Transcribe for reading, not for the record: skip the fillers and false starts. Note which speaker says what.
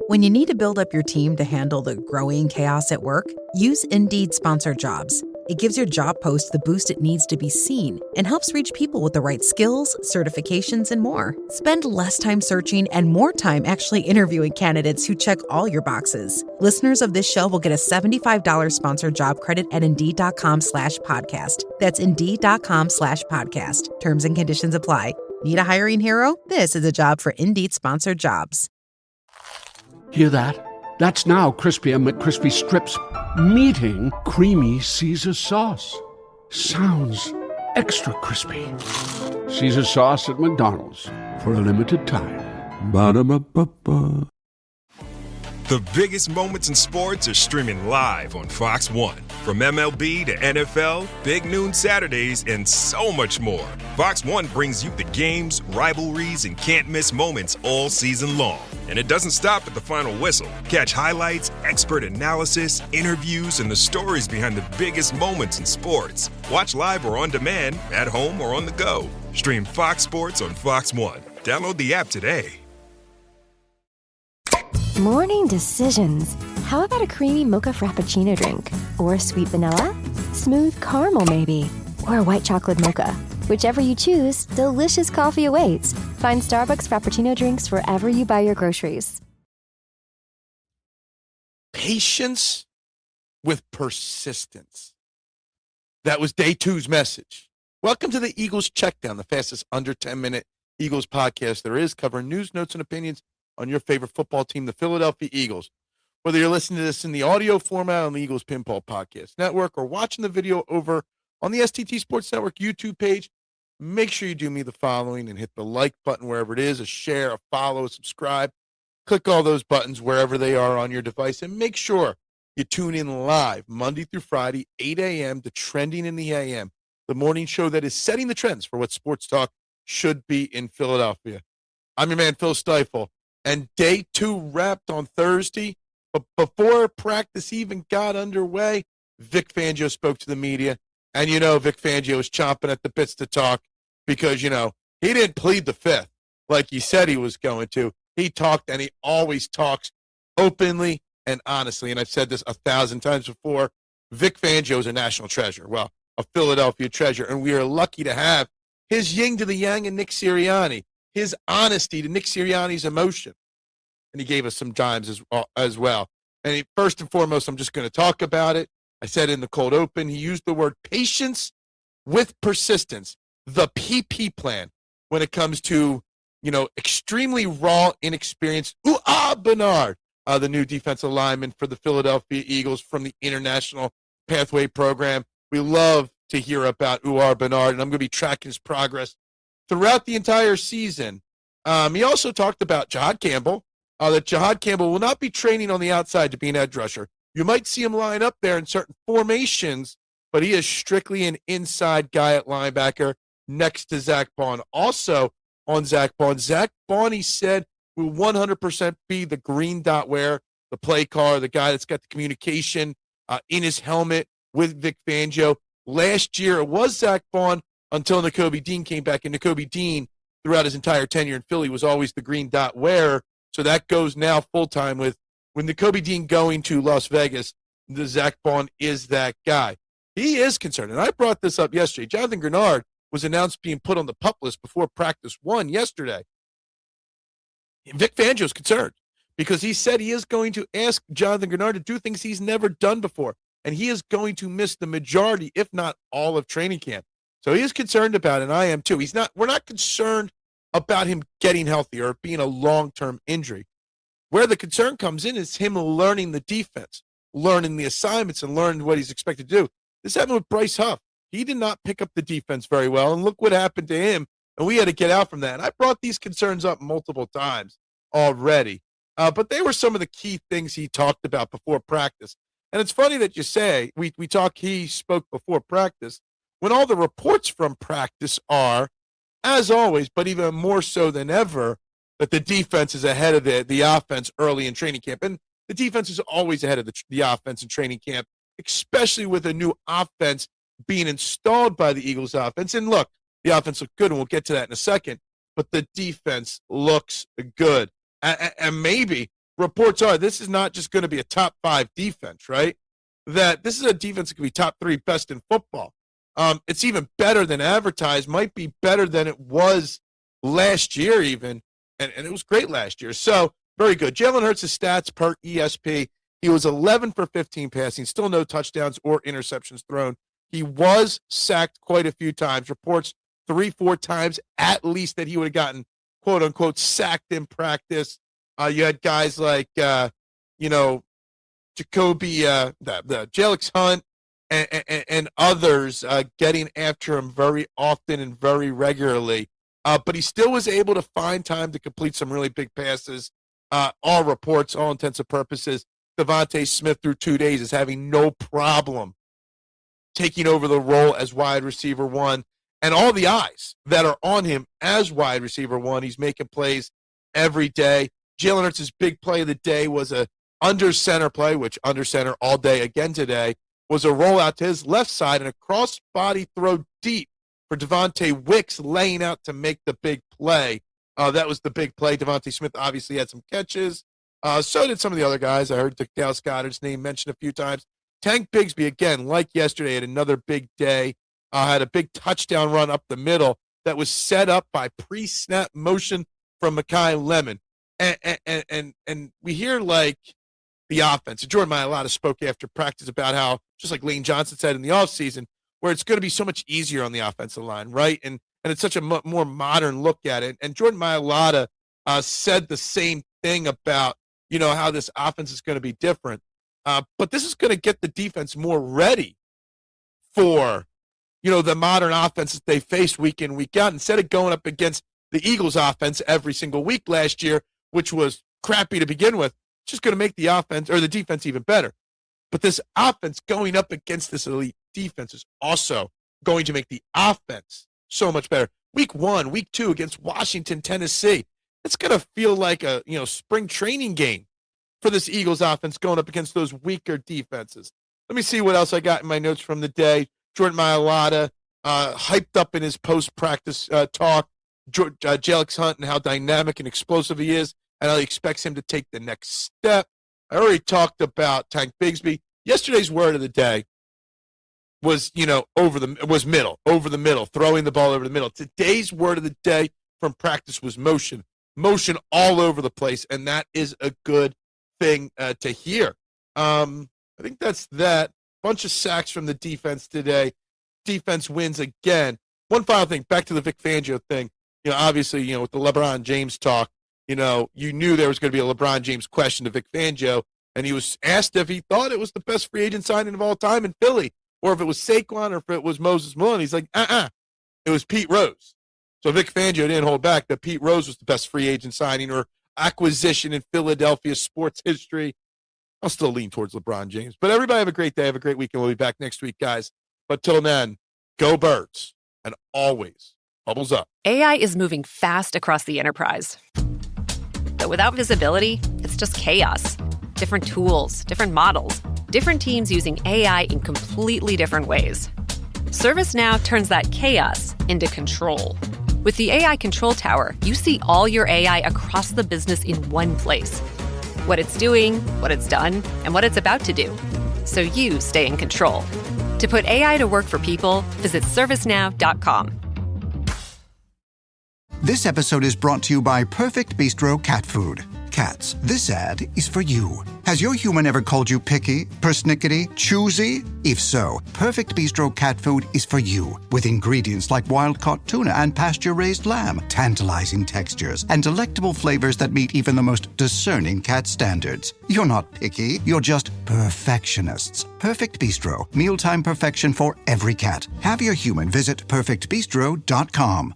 Speaker 1: When you need to build up your team to handle the growing chaos at work, use Indeed Sponsored Jobs. It gives your job post the boost it needs to be seen and helps reach people with the right skills, certifications, and more. Spend less time searching and more time actually interviewing candidates who check all your boxes. Listeners of this show will get a $75 sponsored job credit at Indeed.com/podcast. That's Indeed.com/podcast. Terms and conditions apply. Need a hiring hero? This is a job for Indeed Sponsored Jobs.
Speaker 2: Hear that? That's now Crispy McCrispy strips meeting Creamy Caesar sauce. Sounds extra crispy. Caesar sauce at McDonald's for a limited time. Ba-da-ba-ba-ba.
Speaker 3: The biggest moments in sports are streaming live on Fox One. From MLB to NFL, Big Noon Saturdays, and so much more. Fox One brings you the games, rivalries, and can't-miss moments all season long. And it doesn't stop at the final whistle. Catch highlights, expert analysis, interviews, and the stories behind the biggest moments in sports. Watch live or on demand, at home or on the go. Stream Fox Sports on Fox One. Download the app today.
Speaker 4: Morning decisions. How about a creamy mocha frappuccino drink? Or sweet vanilla? Smooth caramel, maybe? Or a white chocolate mocha? Whichever you choose, delicious coffee awaits. Find Starbucks Frappuccino drinks wherever you buy your groceries.
Speaker 5: Patience with persistence. That was day 2's message. Welcome to the Eagles Checkdown, the fastest under 10-minute Eagles podcast there is, covering news, notes, and opinions on your favorite football team, the Philadelphia Eagles. Whether you're listening to this in the audio format on the Eagles Pinball Podcast Network or watching the video over on the STT Sports Network YouTube page, make sure you do me the following and hit the like button wherever it is, a share, a follow, a subscribe. Click all those buttons wherever they are on your device, and make sure you tune in live Monday through Friday, 8 a.m. to Trending in the AM, the morning show that is setting the trends for what sports talk should be in Philadelphia. I'm your man, Phil Stiefel. And day 2 wrapped on Thursday. But before practice even got underway, Vic Fangio spoke to the media. And, Vic Fangio is chomping at the bits to talk because, he didn't plead the fifth like he said he was going to. He talked, and he always talks openly and honestly. And I've said this 1,000 times before. Vic Fangio is a national treasure. Well, a Philadelphia treasure. And we are lucky to have his yin to the yang and Nick Sirianni. His honesty to Nick Sirianni's emotion. And he gave us some dimes as well. And first and foremost, I'm just going to talk about it. I said in the cold open, he used the word patience with persistence, the PP plan, when it comes to, extremely raw, inexperienced Bernard, the new defensive lineman for the Philadelphia Eagles from the International Pathway Program. We love to hear about Bernard, and I'm going to be tracking his progress throughout the entire season. He also talked about Jahad Campbell, that Jahad Campbell will not be training on the outside to be an edge rusher. You might see him line up there in certain formations, but he is strictly an inside guy at linebacker next to Zach Bond. Also on Zach Bond, he said, will 100% be the green dot wearer, the play caller, the guy that's got the communication in his helmet with Vic Fangio. Last year, it was Zach Bond, until Nakobe Dean came back, and Nakobe Dean, throughout his entire tenure in Philly, was always the green dot wearer. So that goes now full-time with Nakobe Dean going to Las Vegas. The Zach Bond is that guy. He is concerned, and I brought this up yesterday. Jonathan Grenard was announced being put on the PUP list before practice 1 yesterday. Vic Fangio is concerned because he said he is going to ask Jonathan Grenard to do things he's never done before, and he is going to miss the majority, if not all, of training camp. So he is concerned about it, and I am too. We're not concerned about him getting healthy or being a long-term injury. Where the concern comes in is him learning the defense, learning the assignments, and learning what he's expected to do. This happened with Bryce Huff. He did not pick up the defense very well, and look what happened to him, and we had to get out from that. And I brought these concerns up multiple times already, but they were some of the key things he talked about before practice. And it's funny that you say he spoke before practice, when all the reports from practice are, as always, but even more so than ever, that the defense is ahead of the offense early in training camp. And the defense is always ahead of the offense in training camp, especially with a new offense being installed by the Eagles offense. And look, the offense looked good, and we'll get to that in a second, but the defense looks good. And maybe reports are this is not just going to be a top 5 defense, right? That this is a defense that could be top 3 best in football. It's even better than advertised, might be better than it was last year even, and it was great last year. So, very good. Jalen Hurts' stats per ESP, he was 11 for 15 passing, still no touchdowns or interceptions thrown. He was sacked quite a few times. Reports 3-4 times at least that he would have gotten, quote-unquote, sacked in practice. You had guys like, Jacoby, the Jelix Hunt, and others getting after him very often and very regularly. But he still was able to find time to complete some really big passes. All reports, all intents and purposes, Devontae Smith through 2 days is having no problem taking over the role as wide receiver 1. And all the eyes that are on him as wide receiver 1, he's making plays every day. Jalen Hurts' big play of the day was a under center play, which under center all day again today, was a rollout to his left side and a cross-body throw deep for Devontae Wicks laying out to make the big play. That was the big play. Devontae Smith obviously had some catches. So did some of the other guys. I heard Dallas Goedert's name mentioned a few times. Tank Bigsby, again, like yesterday, had another big day. Had a big touchdown run up the middle that was set up by pre-snap motion from Mekhi Lemon. And we hear, like, the offense. Jordan Mailata spoke after practice about how, just like Lane Johnson said in the offseason, where it's going to be so much easier on the offensive line, right? And it's such a more modern look at it. And Jordan Mailata said the same thing about, how this offense is going to be different. But this is going to get the defense more ready for, the modern offense that they face week in, week out. Instead of going up against the Eagles offense every single week last year, which was crappy to begin with, it's just going to make the offense or the defense even better. But this offense going up against this elite defense is also going to make the offense so much better. Week 1, week 2 against Washington, Tennessee. It's going to feel like a, spring training game for this Eagles offense going up against those weaker defenses. Let me see what else I got in my notes from the day. Jordan Mailata hyped up in his post-practice talk, Jelix Hunt and how dynamic and explosive he is, and how he expects him to take the next step. I already talked about Tank Bigsby. Yesterday's word of the day was, over the middle, throwing the ball over the middle. Today's word of the day from practice was motion all over the place, and that is a good thing to hear. I think that's that. Bunch of sacks from the defense today. Defense wins again. One final thing, back to the Vic Fangio thing. Obviously, with the LeBron James talk, you knew there was going to be a LeBron James question to Vic Fangio, and he was asked if he thought it was the best free agent signing of all time in Philly, or if it was Saquon, or if it was Moses Malone. He's like, it was Pete Rose. So Vic Fangio didn't hold back that Pete Rose was the best free agent signing or acquisition in Philadelphia sports history. I'll still lean towards LeBron James. But everybody have a great day. Have a great weekend. We'll be back next week, guys. But till then, go Birds. And always, bubbles up.
Speaker 6: AI is moving fast across the enterprise. But without visibility, it's just chaos. Different tools, different models, different teams using AI in completely different ways. ServiceNow turns that chaos into control. With the AI Control Tower, you see all your AI across the business in one place. What it's doing, what it's done, and what it's about to do. So you stay in control. To put AI to work for people, visit ServiceNow.com.
Speaker 7: This episode is brought to you by Perfect Bistro Cat Food. Cats, this ad is for you. Has your human ever called you picky, persnickety, choosy? If so, Perfect Bistro Cat Food is for you. With ingredients like wild-caught tuna and pasture-raised lamb, tantalizing textures, and delectable flavors that meet even the most discerning cat standards. You're not picky, you're just perfectionists. Perfect Bistro, mealtime perfection for every cat. Have your human visit perfectbistro.com.